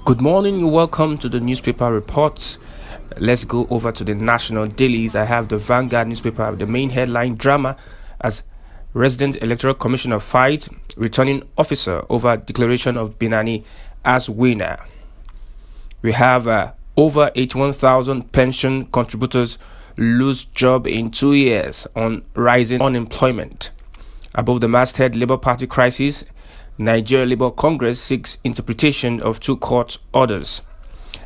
Good morning, you're welcome to the newspaper reports. Let's go over to the national dailies. I have the Vanguard newspaper, the main headline: drama as resident electoral commissioner fight returning officer over declaration of Binani as winner. We have over 81,000 pension contributors lose job in 2 years on rising unemployment. Above the masthead: Labour Party crisis. Nigeria Labour Congress seeks interpretation of two court orders.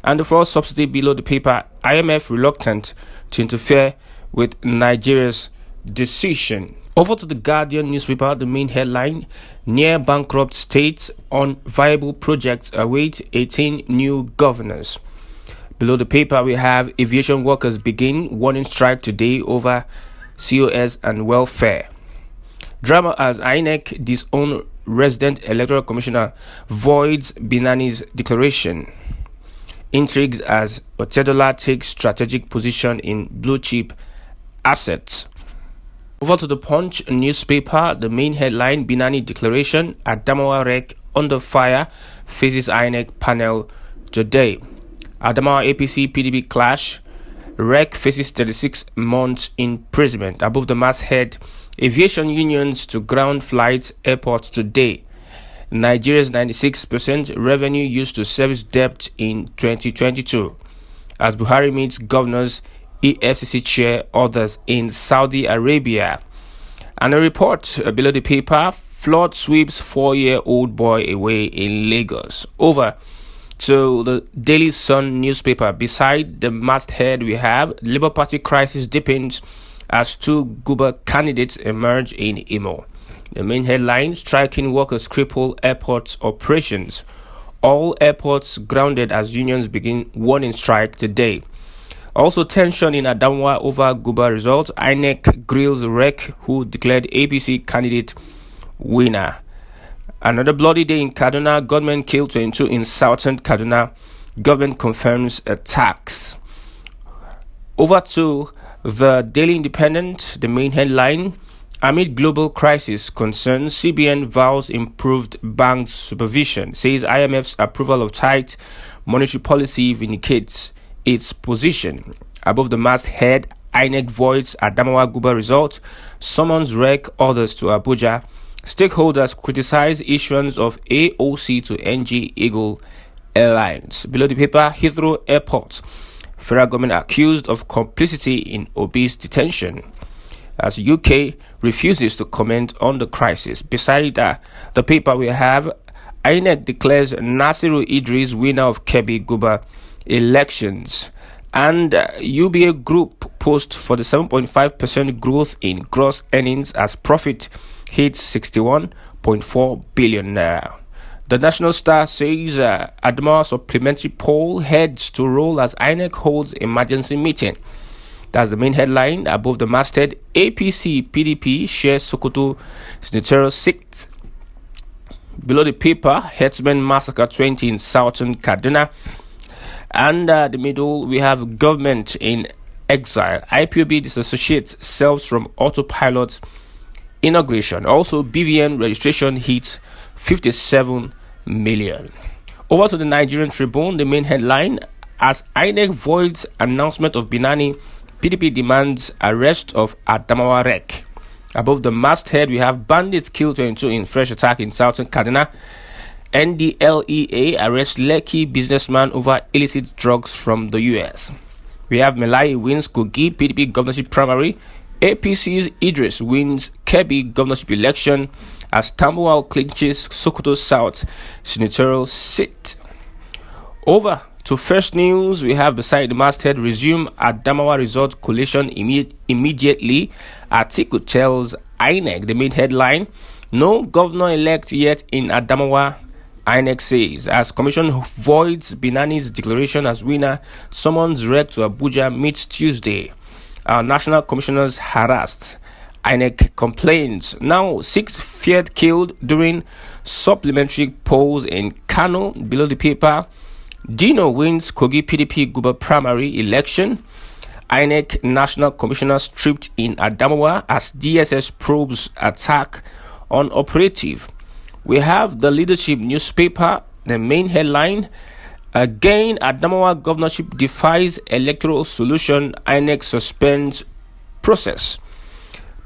And the first subsidy below the paper: IMF reluctant to interfere with Nigeria's decision. Over to the Guardian newspaper, the main headline: near bankrupt states on viable projects await 18 new governors. Below the paper, we have aviation workers begin warning strike today over COS and welfare. Drama as Inec disown resident electoral commissioner voids Binani's declaration. Intrigues as Otedola takes strategic position in blue chip assets. Over to the Punch newspaper, the main headline: Binani declaration, Adamawa Rec under fire, faces Inec panel today. Adamawa APC PDP clash, Rec faces 36 months imprisonment. Above the masthead: aviation unions to ground flights airports today. Nigeria's 96% revenue used to service debt in 2022. As Buhari meets governors, EFCC chair, others in Saudi Arabia. And a report below the paper: flood sweeps 4-year-old boy away in Lagos. Over to the Daily Sun newspaper. Beside the masthead, we have Labour Party crisis deepens as two Guber candidates emerge in Imo. The main headline: striking workers cripple airports operations. All airports grounded as unions begin warning strike today. Also tension in Adamawa over Guber results. Inec grills Rec who declared APC candidate winner. Another bloody day in Kaduna. Gunmen kill 22 in southern Kaduna. Government confirms attacks. Over to the Daily Independent, the main headline: amid global crisis concerns, CBN vows improved bank supervision, says IMF's approval of tight monetary policy vindicates its position. Above the masthead: INEC voids Adamawa Guber result, summons Rec orders to Abuja. Stakeholders criticize issuance of AOC to NG Eagle Airlines. Below the paper: Heathrow Airport, federal government accused of complicity in obese detention, as UK refuses to comment on the crisis. Beside the paper, we have INEC declares Nasiru Idris winner of Kebbi Guber elections, and UBA Group post for the 7.5% growth in gross earnings as profit hits 61.4 billion naira. The National Star says Adamawa supplementary poll heads to roll as INEC holds emergency meeting. That's the main headline. Above the masthead: APC PDP shares Sokoto senatorial seat. Below the paper: herdsmen massacre 20 in southern Kaduna. And the middle, we have government in exile. IPOB disassociates selves from autopilot inauguration. Also, BVN registration hits 57 million. Over to the Nigerian Tribune, the main headline: as INEC voids announcement of Binani, PDP demands arrest of Adamawa Rec. Above the masthead, we have bandits kill 22 in fresh attack in southern Kaduna. NDLEA arrests Lekki businessman over illicit drugs from the US. We have Melai wins Kogi PDP governorship primary. APC's Idris wins Kebbi governorship election as Tambuwal clinches Sokoto South senatorial seat. Over to First News, we have beside the masthead: resume Adamawa result collation immediately. Atiku tells INEC. The main headline: no governor-elect yet in Adamawa, INEC says, as commission voids Binani's declaration as winner. Summons Rec to Abuja meets Tuesday. Our national commissioners harassed. INEC complains. Now 6 feared killed during supplementary polls in Kano. Below the paper: Dino wins Kogi PDP Guber primary election. INEC National Commissioner stripped in Adamawa as DSS probes attack on operative. We have the Leadership newspaper, the main headline: Again, Adamawa governorship defies electoral solution. Inec suspends process.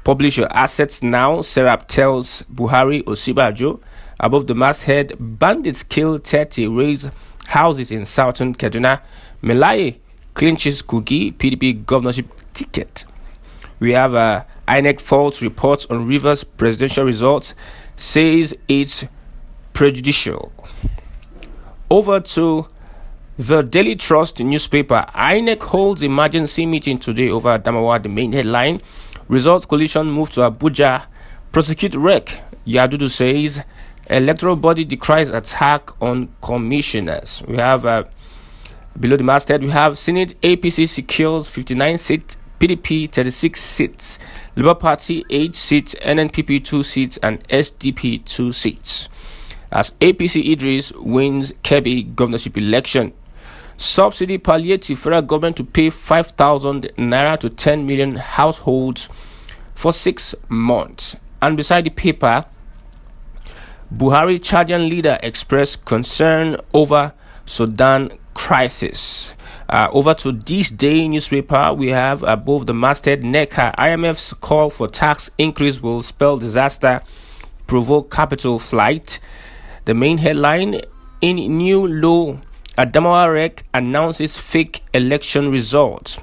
Publish your assets now, Serap tells Buhari Osibajo. Above the masthead, bandits kill 30, raise houses in southern Kaduna. Melaye clinches Kogi PDP governorship ticket. We have INEC false reports on Rivers presidential results, says it's prejudicial. Over to the Daily Trust newspaper. INEC holds emergency meeting today over Adamawa, the main headline. Result coalition move to Abuja. Prosecute REC. Yadudu says electoral body decries attack on commissioners. We have below the masthead, we have Senate APC secures 59 seats, PDP 36 seats, Labour Party 8 seats, NNPP 2 seats, and SDP 2 seats. As APC Idris wins Kebbi governorship election. Subsidy palliative, federal government to pay 5,000 naira to 10 million households for 6 months. And beside the paper, Buhari Chadian leader expressed concern over Sudan crisis. Over to This Day newspaper, we have above the masthead, NECA, IMF's call for tax increase will spell disaster, provoke capital flight. The main headline, in new law, Adamawa REC announces fake election results.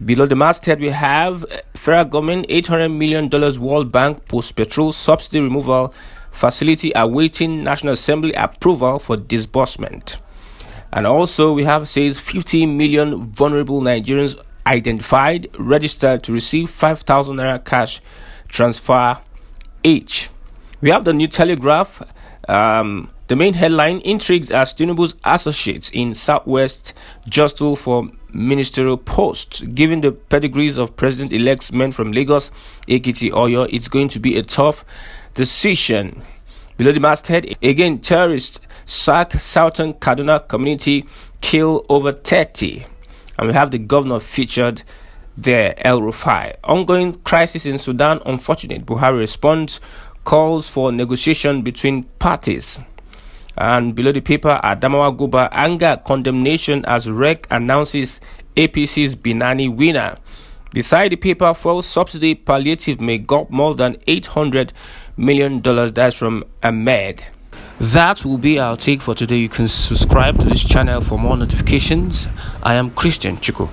Below the masthead, we have federal government $800 million World Bank post-petrol subsidy removal facility awaiting National Assembly approval for disbursement. And also we have says 50 million vulnerable Nigerians identified, registered to receive 5,000 naira cash transfer each. We have the New Telegraph. The main headline, intrigues as Tinubu's associates in Southwest jostle for ministerial posts. Given the pedigrees of president-elect's men from Lagos, Ekiti, Oyo, it's going to be a tough decision. Below the masthead, again, terrorists sack Southern Kaduna community, kill over 30. And we have the governor featured there, El Rufai. Ongoing crisis in Sudan, unfortunate. Buhari responds, calls for negotiation between parties. And below the paper, Adamawa Guba, anger condemnation as REC announces APC's Binani winner. Beside the paper, fuel subsidy palliative may gulp more than $800 million. That's from Ahmed. That will be our take for today. You can subscribe to this channel for more notifications. I am Christian Chico.